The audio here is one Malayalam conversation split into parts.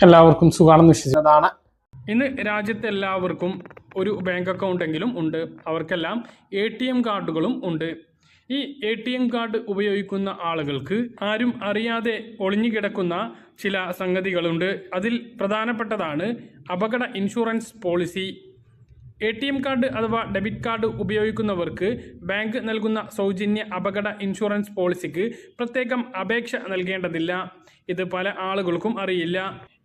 എല്ലാവർക്കും സുഖാണെന്ന് വിശ്വസിക്കുന്നതാണ്. ഇന്ന് രാജ്യത്തെ എല്ലാവർക്കും ഒരു ബാങ്ക് അക്കൗണ്ടെങ്കിലും ഉണ്ട്. അവർക്കെല്ലാം ATM കാർഡുകളും ഉണ്ട്. ഈ ATM കാർഡ് ഉപയോഗിക്കുന്ന ആളുകൾക്ക് ആരും അറിയാതെ ഒളിഞ്ഞുകിടക്കുന്ന ചില സംഗതികളുണ്ട്. അതിൽ പ്രധാനപ്പെട്ടതാണ് അപകട ഇൻഷുറൻസ് പോളിസി. ATM കാർഡ് അഥവാ ഡെബിറ്റ് കാർഡ് ഉപയോഗിക്കുന്നവർക്ക് ബാങ്ക് നൽകുന്ന സൗജന്യ അപകട ഇൻഷുറൻസ് പോളിസിക്ക് പ്രത്യേകം അപേക്ഷ നൽകേണ്ടതില്ല. ഇത് പല ആളുകൾക്കും അറിയില്ല.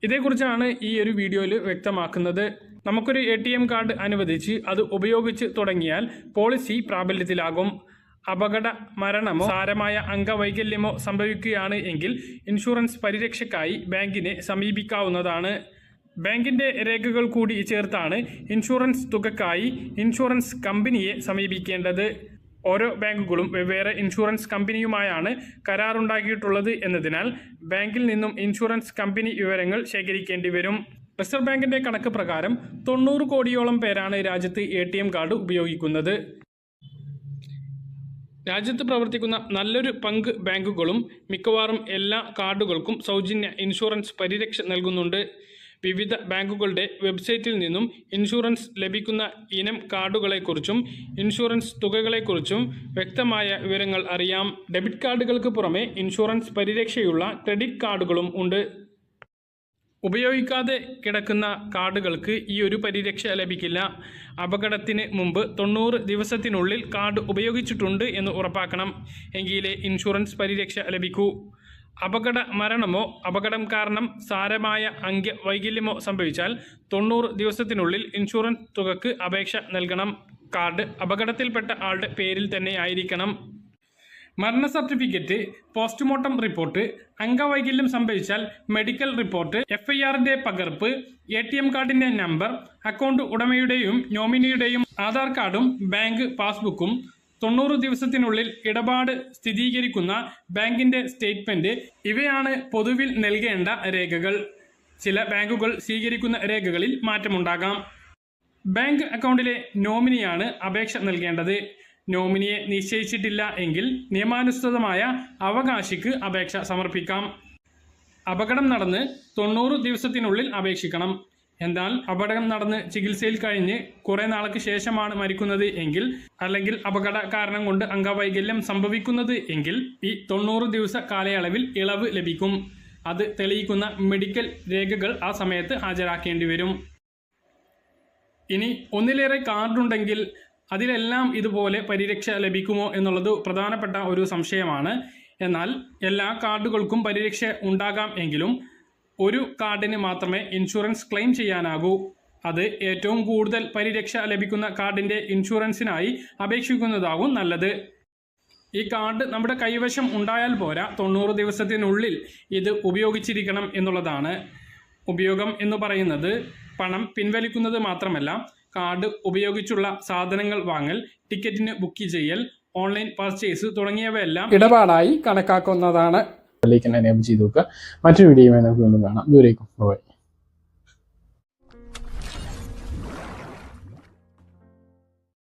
ഇതേക്കുറിച്ചാണ് ഈ ഒരു വീഡിയോയിൽ വ്യക്തമാക്കുന്നത്. നമുക്കൊരു ATM കാർഡ് അനുവദിച്ച് അത് ഉപയോഗിച്ച് തുടങ്ങിയാൽ പോളിസി പ്രാബല്യത്തിലാകും. അപകട മരണമോ സാരമായ അംഗവൈകല്യമോ സംഭവിക്കുകയാണ് എങ്കിൽ ഇൻഷുറൻസ് പരിരക്ഷയ്ക്കായി ബാങ്കിനെ സമീപിക്കാവുന്നതാണ്. ബാങ്കിൻ്റെ രേഖകൾ കൂടി ചേർത്താണ് ഇൻഷുറൻസ് തുകയ്ക്കായി ഇൻഷുറൻസ് കമ്പനിയെ സമീപിക്കേണ്ടത്. ഓരോ ബാങ്കുകളും വെവ്വേറെ ഇൻഷുറൻസ് കമ്പനിയുമായാണ് കരാറുണ്ടാക്കിയിട്ടുള്ളത് എന്നതിനാൽ ബാങ്കിൽ നിന്നും ഇൻഷുറൻസ് കമ്പനി വിവരങ്ങൾ ശേഖരിക്കേണ്ടി വരും. റിസർവ് ബാങ്കിൻ്റെ കണക്ക് പ്രകാരം 90 കോടിയോളം പേരാണ് രാജ്യത്ത് ATM കാർഡ് ഉപയോഗിക്കുന്നത്. രാജ്യത്ത് പ്രവർത്തിക്കുന്ന നല്ലൊരു പങ്ക് ബാങ്കുകളും മിക്കവാറും എല്ലാ കാർഡുകൾക്കും സൗജന്യ ഇൻഷുറൻസ് പരിരക്ഷ നൽകുന്നുണ്ട്. വിവിധ ബാങ്കുകളുടെ വെബ്സൈറ്റിൽ നിന്നും ഇൻഷുറൻസ് ലഭിക്കുന്ന ഇനം കാർഡുകളെക്കുറിച്ചും ഇൻഷുറൻസ് തുകകളെക്കുറിച്ചും വ്യക്തമായ വിവരങ്ങൾ അറിയാം. ഡെബിറ്റ് കാർഡുകൾക്ക് പുറമെ ഇൻഷുറൻസ് പരിരക്ഷയുള്ള ക്രെഡിറ്റ് കാർഡുകളും ഉണ്ട്. ഉപയോഗിക്കാതെ കിടക്കുന്ന കാർഡുകൾക്ക് ഈ ഒരു പരിരക്ഷ ലഭിക്കില്ല. അപകടത്തിന് മുമ്പ് 90 ദിവസത്തിനുള്ളിൽ കാർഡ് ഉപയോഗിച്ചിട്ടുണ്ട് എന്ന് ഉറപ്പാക്കണം. എങ്കിലേ ഇൻഷുറൻസ് പരിരക്ഷ ലഭിക്കൂ. അപകട മരണമോ അപകടം കാരണം സാരമായ അംഗവൈകല്യമോ സംഭവിച്ചാൽ 90 ദിവസത്തിനുള്ളിൽ ഇൻഷുറൻസ് തുകക്ക് അപേക്ഷ നൽകണം. കാർഡ് അപകടത്തിൽപ്പെട്ട ആളുടെ പേരിൽ തന്നെ ആയിരിക്കണം. മരണ സർട്ടിഫിക്കറ്റ്, പോസ്റ്റ്മോർട്ടം റിപ്പോർട്ട്, അംഗവൈകല്യം സംഭവിച്ചാൽ മെഡിക്കൽ റിപ്പോർട്ട്, FIRന്റെ പകർപ്പ്, ATM കാർഡിൻ്റെ നമ്പർ, അക്കൗണ്ട് ഉടമയുടെയും നോമിനിയുടെയും ആധാർ കാർഡും ബാങ്ക് പാസ്ബുക്കും, 90 ദിവസത്തിനുള്ളിൽ ഇടപാട് സ്ഥിരീകരിക്കുന്ന ബാങ്കിൻ്റെ സ്റ്റേറ്റ്മെൻറ്റ് ഇവയാണ് പൊതുവിൽ നൽകേണ്ട രേഖകൾ. ചില ബാങ്കുകൾ സ്വീകരിക്കുന്ന രേഖകളിൽ മാറ്റമുണ്ടാകാം. ബാങ്ക് അക്കൗണ്ടിലെ നോമിനിയാണ് അപേക്ഷ നൽകേണ്ടത്. നോമിനിയെ നിശ്ചയിച്ചിട്ടില്ല എങ്കിൽ നിയമാനുസൃതമായ അവകാശിക്ക് അപേക്ഷ സമർപ്പിക്കാം. അപകടം നടന്ന് 90 ദിവസത്തിനുള്ളിൽ അപേക്ഷിക്കണം. എന്നാൽ അപകടം നടന്ന് ചികിത്സയിൽ കഴിഞ്ഞ് കുറേ നാൾക്ക് ശേഷമാണ് മരിക്കുന്നത് എങ്കിൽ അല്ലെങ്കിൽ അപകട കാരണം കൊണ്ട് അംഗവൈകല്യം സംഭവിക്കുന്നത് എങ്കിൽ ഈ 90 ദിവസ കാലയളവിൽ ഇളവ് ലഭിക്കും. അത് തെളിയിക്കുന്ന മെഡിക്കൽ രേഖകൾ ആ സമയത്ത് ഹാജരാക്കേണ്ടി വരും. ഇനി ഒന്നിലേറെ കാർഡുണ്ടെങ്കിൽ അതിലെല്ലാം ഇതുപോലെ പരിരക്ഷ ലഭിക്കുമോ എന്നുള്ളത് പ്രധാനപ്പെട്ട ഒരു സംശയമാണ്. എന്നാൽ എല്ലാ കാർഡുകൾക്കും പരിരക്ഷ ഉണ്ടാകാം എങ്കിലും ഒരു കാർഡിന് മാത്രമേ ഇൻഷുറൻസ് ക്ലെയിം ചെയ്യാനാകൂ. അത് ഏറ്റവും കൂടുതൽ പരിരക്ഷ ലഭിക്കുന്ന കാർഡിൻ്റെ ഇൻഷുറൻസിനായി അപേക്ഷിക്കുന്നതാകും നല്ലത്. ഈ കാർഡ് നമ്മുടെ കൈവശം ഉണ്ടായാൽ പോരാ, 90 ദിവസത്തിനുള്ളിൽ ഇത് ഉപയോഗിച്ചിരിക്കണം എന്നുള്ളതാണ്. ഉപയോഗം എന്ന് പറയുന്നത് പണം പിൻവലിക്കുന്നത് മാത്രമല്ല, കാർഡ് ഉപയോഗിച്ചുള്ള സാധനങ്ങൾ വാങ്ങൽ, ടിക്കറ്റിന് ബുക്ക് ചെയ്യൽ, ഓൺലൈൻ പർച്ചേസ് തുടങ്ങിയവയെല്ലാം ഇടപാടായി കണക്കാക്കുന്നതാണ്. എനേബിൾ ചെയ്ത് നോക്കുക. മറ്റൊരു വീഡിയോയുമായി നമുക്ക് വീണ്ടും കാണാം. ദൂരേക്കും ബൈ.